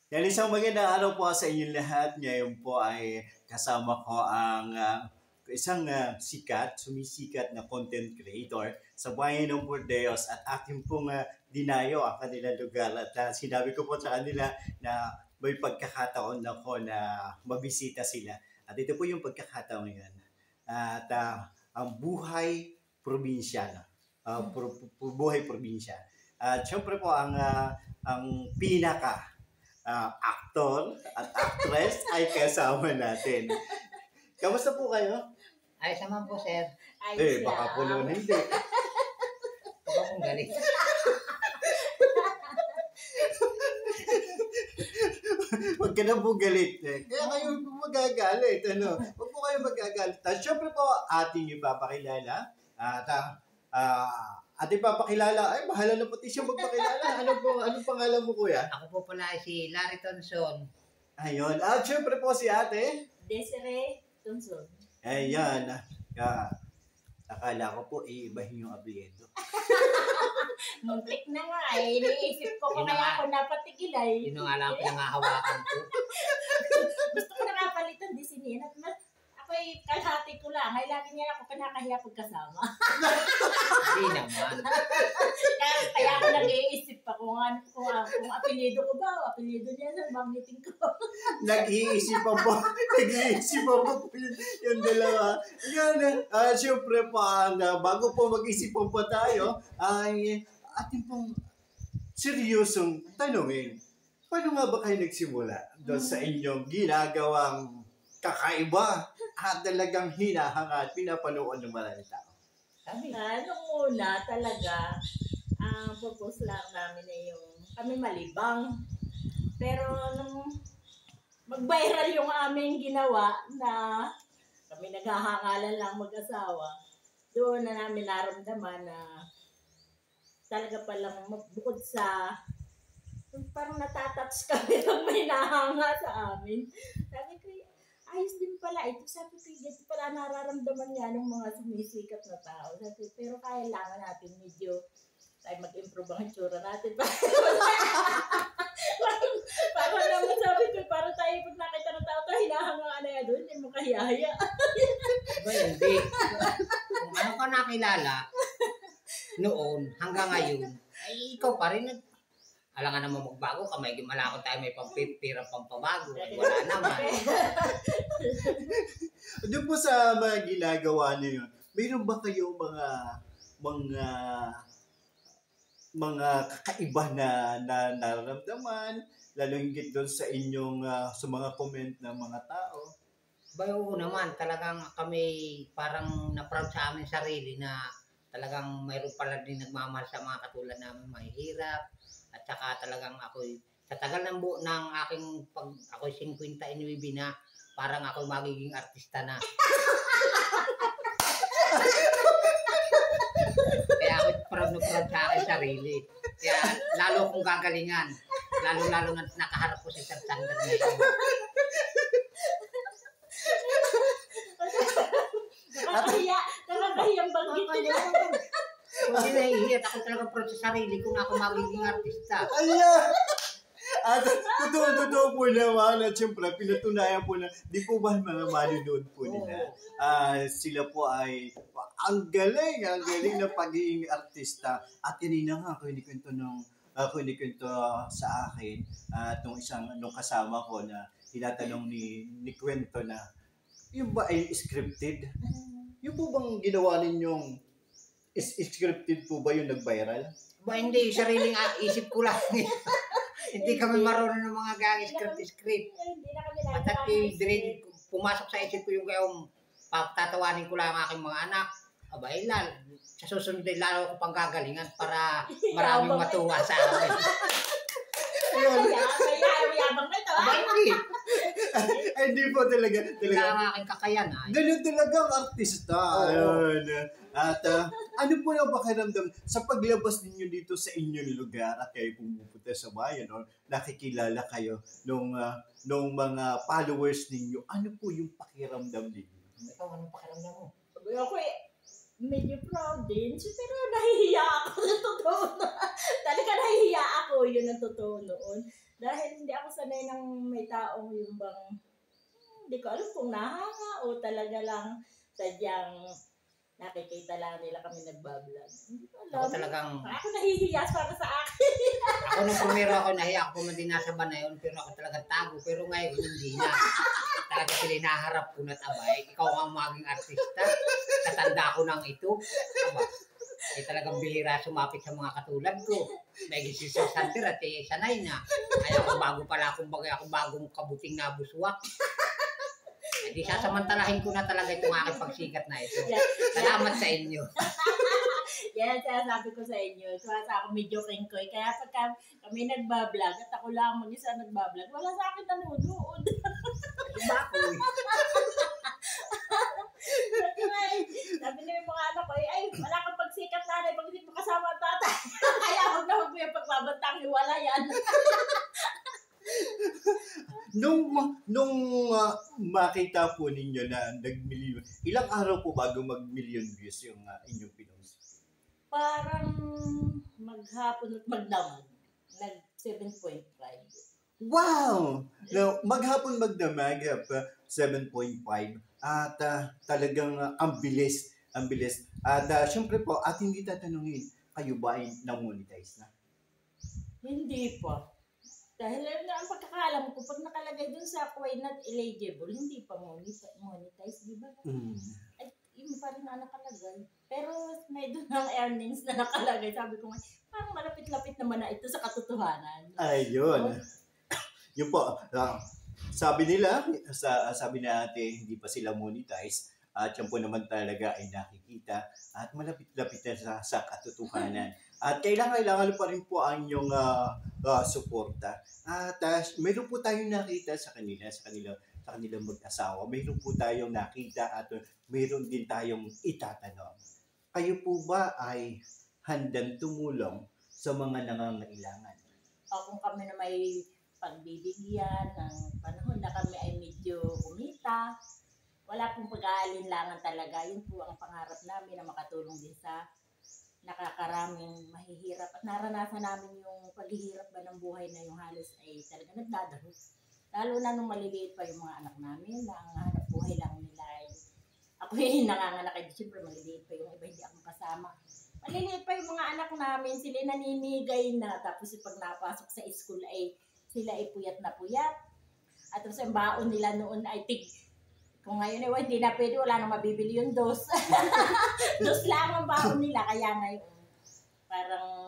Yan, isang magandang araw po sa inyong lahat. Ngayon po ay kasama ko ang isang sumisikat na content creator sa bayan ng Burdeos at aking pong dinayo ang kanilang lugar. At sinabi ko po sa kanila na may pagkakataon ako na mabisita sila. At ito po yung pagkakataon yan. At ang buhay probinsyano. Buhay probinsya. At syempre po ang pinaka aktor at actress ay kasama natin. Kamusta po kayo? Ayos naman po, sir. Baka po noon hindi. Baka pong galing. Huwag ka na po galit. Kaya kayo magagalit. Huwag po kayo magagalit. At syempre po, ating ipapakilala. At ipapakilala, ay bahala na pati siya magpakilala. Anong pangalan mo, kuya? Ako po pala ay si Larry Tonson. Ayun. At syempre po si ate. Desiree Tonson. Ayan. Akala ko po iibahin yung abliedo. Muntik na nga eh. Iniisip ko kaya ako napatigilay. Yun nga lang pinangahawakan ko. Gusto ko na nga palitan di sinin. At ako'y kalahati ko lang. Ay lagi niya ako kinakahiya pagkasama. Hindi naman. Kaya ako nag-iisip pa kung apelido ko ba o apelido niya sa banggitin ko. Nag-iisip pa po yung dalawa. Yan, syempre pa, bago po mag-isip pa tayo, ay ating pong seryosong tanungin. Paano nga ba kayo nagsimula doon sa inyong ginagawang kakaiba at talagang hinahanga at pinapanood ng maraming tao? Nung una talaga, ang purpose lang namin ay yung kami malibang. Pero nung mag-viral yung aming ginawa na kami naghahangalan lang mag-asawa, doon na namin naramdaman na talaga palang bukod sa parang natatouch kami pag may nahanga sa amin. Sabi ko, ayos din pala ito. Sabi ko, ito pala nararamdaman niya ng mga sumisikat na tao. Sabi, pero kailangan natin medyo tayo mag-improve ang itsura natin. Parang naman sabi ko, parang tayo pag nakita ng tao, tayo hinahangaan na yan doon, hindi mo kahiyaya. Diba hindi? Kung ano ka nakilala noon hanggang ngayon, ay ikaw pa rin alam nga naman magbago ka, may malakot tayo, may pampipira, pampabago. Wala naman. Doon po sa mga ginagawa niyo, mayroon ba kayong mga kakaiba na nararamdaman, lalo higit doon sa inyong sa mga comment ng mga tao? Bayo naman, talagang kami parang na-proud sa amin sarili na talagang mayroon pala din nagmamahal sa mga katulad namin mahihirap. At saka talagang ako'y, sa tagal ng aking ako'y 59 na, parang ako'y magiging artista na. Kaya ako'y proud sa akin sarili. Kaya lalo kong gagalingan. Lalo na nakaharap ko sa isang standard na ito. Nakakahiyang banggitin. Hindi nahihiyat ako talaga proud sa sarili kung ako magiging artista. Ayan! At totoo po naman at siyempre pinatunayan po na di po ba mga manonood po nila. Sila po ay ang galing na pagiging artista. At kanina nga ako kinikwento sa akin at nung kasama ko na tinatanong ni Kwento na yung ba ay scripted? Yung po bang ginawa ninyong scripted po ba yung nag-viral? Ba hindi, sariling isip ko lang. Hindi kami marunong ng mga gang script. At pumasok sa isip ko yung kayong tatawanin ko lang ang aking mga anak. Aba, sa susunod ay lalo ko pang gagalingan para maraming matuwa sa akin. Yabang na ito. Aba, hindi. Ay, hindi po talaga. Ang aking kakayanan. Ganun talaga ang artista. Ayun. At ano po na pakiramdam sa paglabas ninyo dito sa inyong lugar at kayo pumupunta sa bayan o nakikilala kayo nung mga followers ninyo, ano po yung pakiramdam ninyo? Ikaw, anong pakiramdam mo? Ako medyo proud din. Pero nahihiya ako sa totoo na. Talaga nahihiya ako. Yun ang totoo noon. Dahil hindi ako sanay ng may taong yung bang, hindi ko alam kung nahanga o talaga lang sadyang nakikita lang nila kami nagbablog. Hindi ko Ako alam. talagang, Ako nahihiya para sa akin. ako nung primero ako nahiya, ako man din nasa ban na yun, pero ako talagang tago. Pero ngayon, hindi na. Talaga sila hinaharap ko na tabay. Ikaw ang maging artista. Katanda ko nang ito. Aba, eh talagang bihira sumapit sa mga katulad ko. May gisisa santir at sanay na. Kaya ako bago pala, kumbaga ako bagong kabuting nabuswak. Hindi sasamantalahin ko na talaga itong aking pagsikat na ito. Salamat sa inyo. Yan, sinasabi ko sa inyo. Sa ako medyo kingkoy. Kaya pagka kami nagbablog at ako lang mag-isa nagbablog, wala sa akin nanonood. Iba ko eh. Sabi na yung mga anak ko, ay, wala kang pagsikat nanay pag hindi mo kasama ang tatay. Kaya huwag na huwag mo yung pagbabantang hiwala yan. Nung makita po ninyo na nag-million, ilang araw po bago mag-million views yung inyong pinost? Parang maghapon at magdamag. Nag 7.5. Wow! Now, maghapon magdamag 7.5 at talagang ang bilis, ang bilis. At syempre po, at hindi tatanungin, kayo ba ay na-monetize na? Hindi pa. Dahil ang pagkakalam ko, pag nakalagay dun sa Kuwait not eligible, hindi pa monetize, di ba? Ay, yun pa rin na nakalagay. Pero may doon ang earnings na nakalagay. Sabi ko nga, parang malapit-lapit naman na ito sa katotohanan. Ayun. Yun po, sabi nila, sabi na ate, hindi pa sila monetize. At yan po naman talaga ay nakikita at malapit-lapit na sa katotohanan. At kailangan pa rin po ang inyong suporta. At mayroon po tayong nakita sa kanilang mag-asawa. Mayroon po tayong nakita at mayroon din tayong itatanong. Kayo po ba ay handang tumulong sa mga nangangailangan? Kung kami na may pagbibigyan ng panahon na kami ay medyo kumita, wala pong pag-aalinlangan talaga. Yun po ang pangarap namin na makatulong din sa nakakaraming mahihirap. At naranasan namin yung paghihirap ba ng buhay na yung halos ay talaga nagdadaro. Lalo na nung maliliit pa yung mga anak namin na ang hanap buhay lang nila ay ako yung nanganganak ay siyempre maliliit pa yung iba, hindi ako kasama. Maliliit pa yung mga anak namin, sila naninigay na. Tapos pag napasok sa school ay sila ay puyat na puyat. At tapos ang baon nila noon ay kung ngayon ay hindi na pwede, wala nang mabibili yung dos. Dos lang ang baon nila. Kaya ngayon, parang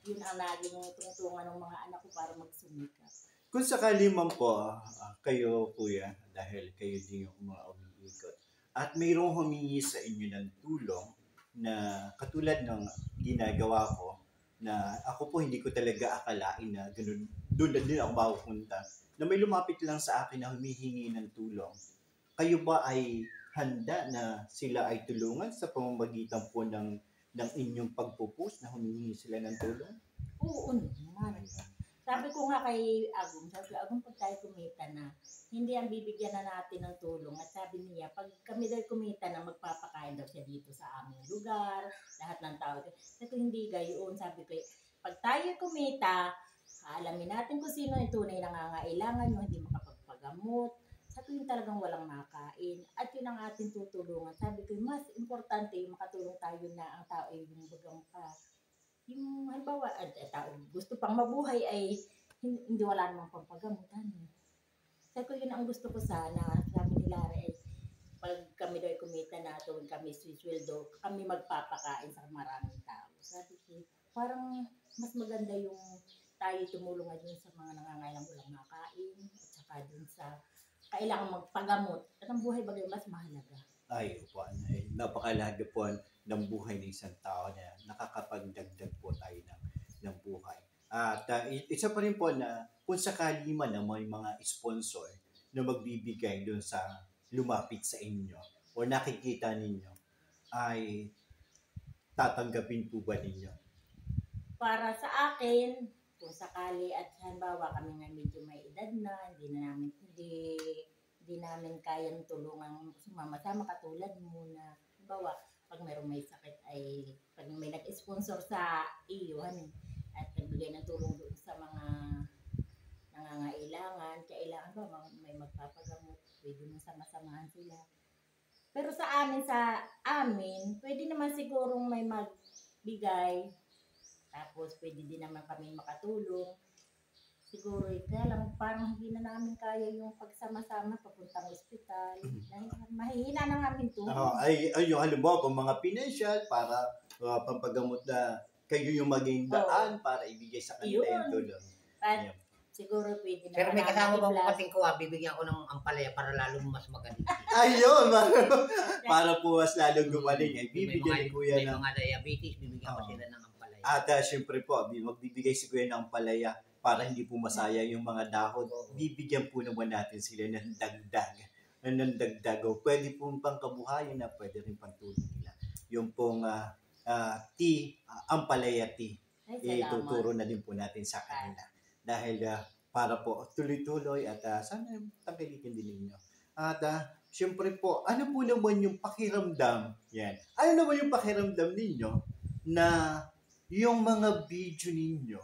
yun ang naging tungtungan ng mga anak ko para magsumika. Kung sakali man po, kayo kuya, dahil kayo din yung mga umiikot, at mayroong humingi sa inyo ng tulong na katulad ng ginagawa ko, na ako po hindi ko talaga akalain na ganun, doon na din ako mapupunta, na may lumapit lang sa akin na humihingi ng tulong. Kayo ba ay handa na sila ay tulungan sa pamamagitan po ng inyong pagpo-post na humihingi sila ng tulong? Oo naman. Sabi ko nga kay Agum, pag tayo kumita na, hindi ang bibigyan na natin ng tulong. At sabi niya, pag kami daw kumita na, magpapakain daw siya dito sa aming lugar, lahat ng tao. Sabi ko, hindi gayon. Sabi ko, pag tayo kumita, alamin natin kung sino yung tunay na nangangailangan, yung hindi makapagpagamot, sa tuwing talagang walang makain. At yun ang ating tutulungan. Sabi ko, mas importante yung makatulong tayo na ang tao ay yung bagang yung halimbawa, tao gusto pang mabuhay ay hindi wala namang pampagamutan. Sabi ko, yun ang gusto ko sana. Sabi ni Lara ay pag kami daw kumita na tuwing kami sweldo, kami magpapakain sa maraming tao. Sabi ko, parang mas maganda yung tayo tumulong dun sa mga nangangailangan walang makain at saka dun sa kailangan magpagamot. At ang buhay bagay mas mahalaga. Ay, upo, napakalaga po ng buhay ng isang tao na nakakapagdagdag po tayo ng buhay. At isa pa rin po na kung sakali man na may mga sponsor na magbibigay doon sa lumapit sa inyo o nakikita ninyo, ay tatanggapin po ba ninyo? Para sa akin, kung sakali at halimbawa kami nga medyo may edad na, hindi namin kayang tulungan sumama-sama katulad mo na halimbawa pag may sakit ay pag may nag-sponsor sa iyo at nagbigay ng tulong doon sa mga nangangailangan, kailangan ba may magpapagamot, pwede mo sama-samahan sila. Pero sa amin, pwede naman sigurong may magbigay, tapos pwede din naman kami makatulong. Siguro, kaya lang parang hindi na namin kaya yung pagsama-sama papuntang ospital. Dahil mahihina na namin to. Ay yung halimbawa kung mga financial para pampagamot na kayo yung maging daan para ibigay sa kanila yung tulong. At siguro pwede na. Pero may kasama bang kapatid ko, bibigyan ko ng ampalaya para lalong mas magaling. Ayun! Para po mas lalong gumaling. Ay, bibigyan ni Kuya may ng... mga diabetes, bibigyan ko sila ng ampalaya. At syempre po, magbibigay si Kuya ng ampalaya para hindi po masayang yung mga dahon. Bibigyan po naman natin sila ng dagdag. O pwede pong pangkabuhayan na pwede rin pantulong nila. Yung pong tea, ampalaya tea. Ituturo na din po natin sa kanila. Dahil para po tuloy-tuloy at sana tangkilikin din ninyo. At syempre po, ano po naman yung pakiramdam? Yan. Ano naman yung pakiramdam ninyo na yung mga video ninyo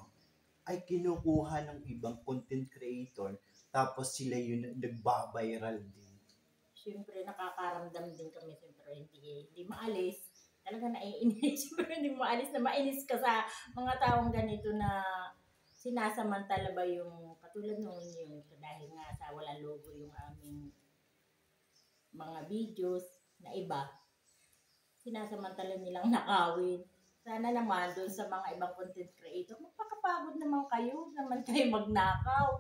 ay kinukuha ng ibang content creator tapos sila yung nagbabiral din? Siyempre, nakakaramdam din kami. Siyempre, hindi maalis. Talaga naiinis. Siyempre, hindi maalis na mainis ka sa mga taong ganito na sinasamantala ba yung katulad noon yung dahil nga sa walang logo yung aming mga videos na iba, sinasamantala nilang nakawin. Sana naman doon sa mga ibang content creator, magpakapagod naman kayo magnakaw.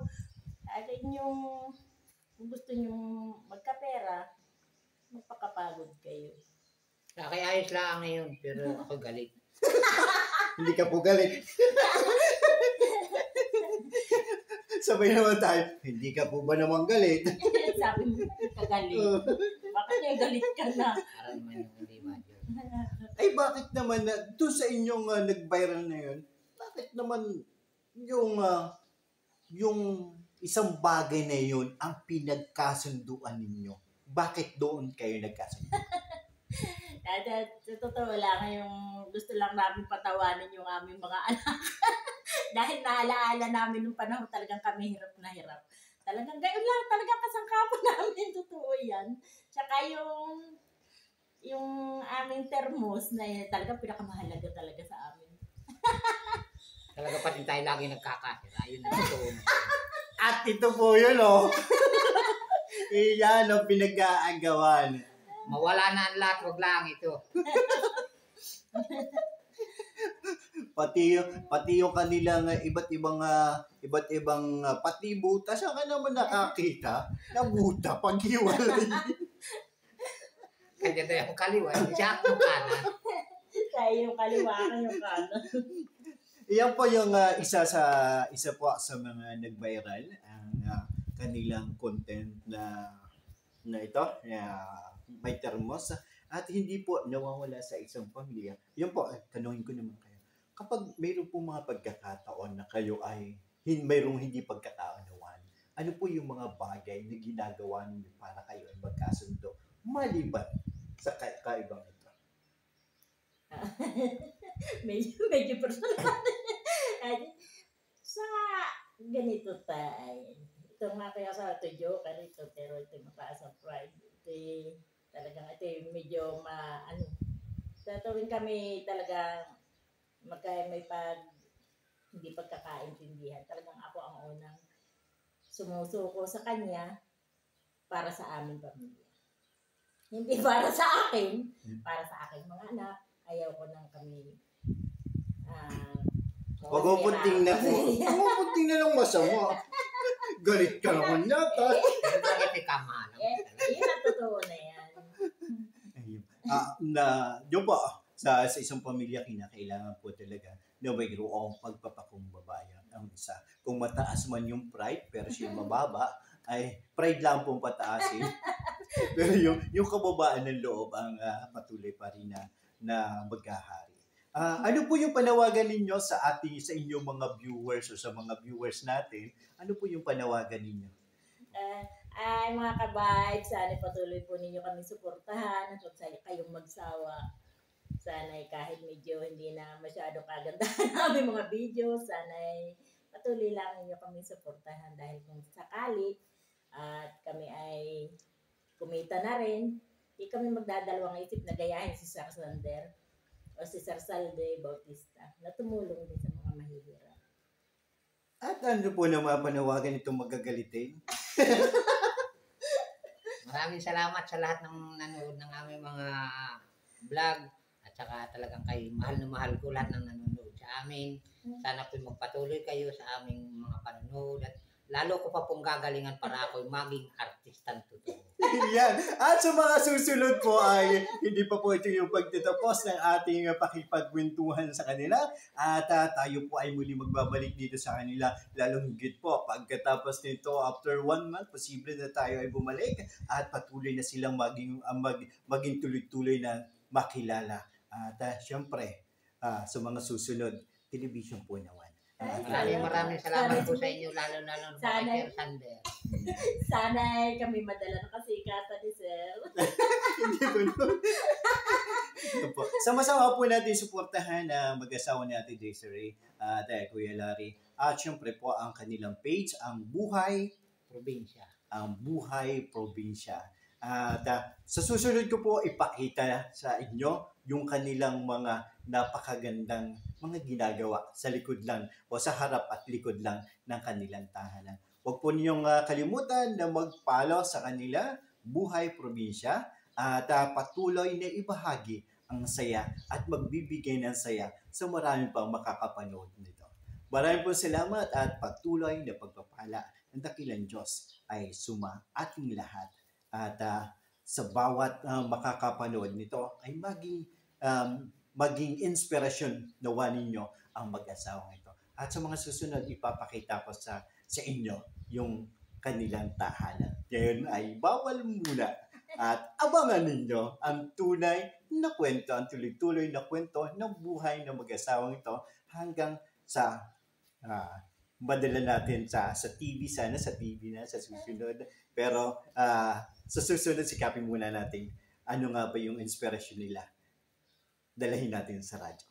At yung kung gusto nyong magkapera, magpakapagod kayo. Kaya ayos lang ngayon, pero ako galit. Hindi ka po galit. Sabay naman tayo, hindi ka po ba naman galit? Sabi mo, hindi ka galit. Bakit niya galit ka na? Para naman yung hindi major. Ay bakit naman, doon sa inyong nag-viral na yun, bakit naman yung isang bagay na yun ang pinagkasunduan ninyo? Bakit doon kayo nagkasundo? Sa totoo lang, yung gusto lang namin patawanin yung aming mga anak. Dahil naalaala namin nung panahon talagang kami hirap na hirap. Talagang gayon lang, talagang kasangkapan namin, totoo yan. Tsaka yung aming termos na yun, talagang pinakamahalaga talaga sa amin. Talaga pati tayo lagi nagkakasira. Yun ang totoo. At ito po yun, oh. Iyan ang pinag-aagawan. Mawala na ang lahat, wag lang ito. Pati yung kanilang iba't ibang pati buta, saan ka naman nakakita na buta paghiwalay? Kanya na yung kaliwa, siya yung kanan. Kaya yung kaliwa ka yung kanan. Iyan po yung isa po sa mga nag-viral ang kanilang content na ito, may termos at hindi po nawawala sa isang pamilya. Yun po, tanungin ko naman kayo. Kapag mayroon po mga pagkakataon na kayo ay mayroong hindi pagkakaunawan, ano po yung mga bagay na ginagawa ninyo para kayo ay magkasundo maliban sa kaibang ito? medyo personal. Sa ganito tayo. Ito nga kaya sa ito joke, ito, pero ito mataas ang pride. Talagang ito medyo tatawin kami talagang may hindi pagkakaintindihan. Talagang ako ang unang sumusuko sa kanya para sa aming pamilya. Hindi para sa akin, para sa aking mga anak. Ayaw ko nang kami Huwag mo punting na ng masama. Galit ka naman yata. Bakit kama? Yun ang totoo na yan. Yun po, sa isang pamilya kinakailangan po talaga na mayroong pagpapakumbaba. Ang isa, kung mataas man yung pride pero siya mababa, ay pride lang pong pataasin. Pero yung kababaan ng loob ang patuloy pa rin na maghahari. Ano po yung panawagan ninyo sa inyong mga viewers o sa mga viewers natin? Ano po yung panawagan ninyo? Ay mga ka-vibe, sana patuloy po ninyo kami suportahan at huwag kayong magsawa. Sana kahit medyo hindi na masyado kagandahan namin mga video, sana patuloy lang niyo kami suportahan dahil kung sakali at kami ay kumita na rin, hindi kami magdadalawang isip na gayahin si Sir Sander o si Sir Salde Bautista na tumulong din sa mga mahihirap. At ano po na mapanawagan itong magagalitin? Maraming salamat sa lahat ng nanood ng aming mga vlog at saka talagang kay mahal na mahal ko lahat ng nanonood sa amin. Sana po magpatuloy kayo sa aming mga panonood at lalo ko pa pong gagalingan para ako maging artistang totoo. Yan. At sa mga susunod po ay hindi pa po ito yung pagtatapos ng ating pakipagkwentuhan sa kanila. At tayo po ay muli magbabalik dito sa kanila. Lalong higit po pagkatapos nito after 1 month, posible na tayo ay bumalik at patuloy na silang maging tuloy-tuloy na makilala. At syempre, sa mga susunod, television po naman. Maraming salamat po sa inyo, lalo-lalo po kay Sir Sander. Sana ay kami madala ng kasikatan ni Sir. Hindi po nun. Ito po. Sama-sama po natin suportahan ang mag-asawa ni Ate Desiree at Kuya Larry. At syempre po ang kanilang page, ang Buhay Probinsya. Ang Buhay Probinsya. At sa susunod ko po ipakita sa inyo yung kanilang mga napakagandang mga ginagawa sa likod lang o sa harap at likod lang ng kanilang tahanan. Huwag po ninyong kalimutan na mag-follow sa kanila, Buhay Probinsya, at patuloy na ibahagi ang saya at magbibigay ng saya sa marami pang makakapanood nito. Maraming po salamat at patuloy na pagpapala ng dakilang Diyos ay suma ating lahat. At sa bawat makakapanood nito ay maging inspirasyon nawa ninyo ang mag-asawang ito. At sa mga susunod, ipapakita ko sa inyo yung kanilang tahanan. Ngayon ay bawal muna. At abangan ninyo ang tunay na kwento, ang tuloy-tuloy na kwento ng buhay ng mag-asawang ito hanggang sa madala natin sa TV, sana sa TV na sa susunod. Pero sa susunod, sikapin muna natin ano nga ba yung inspirasyon nila. Dalahin natin sa radyo.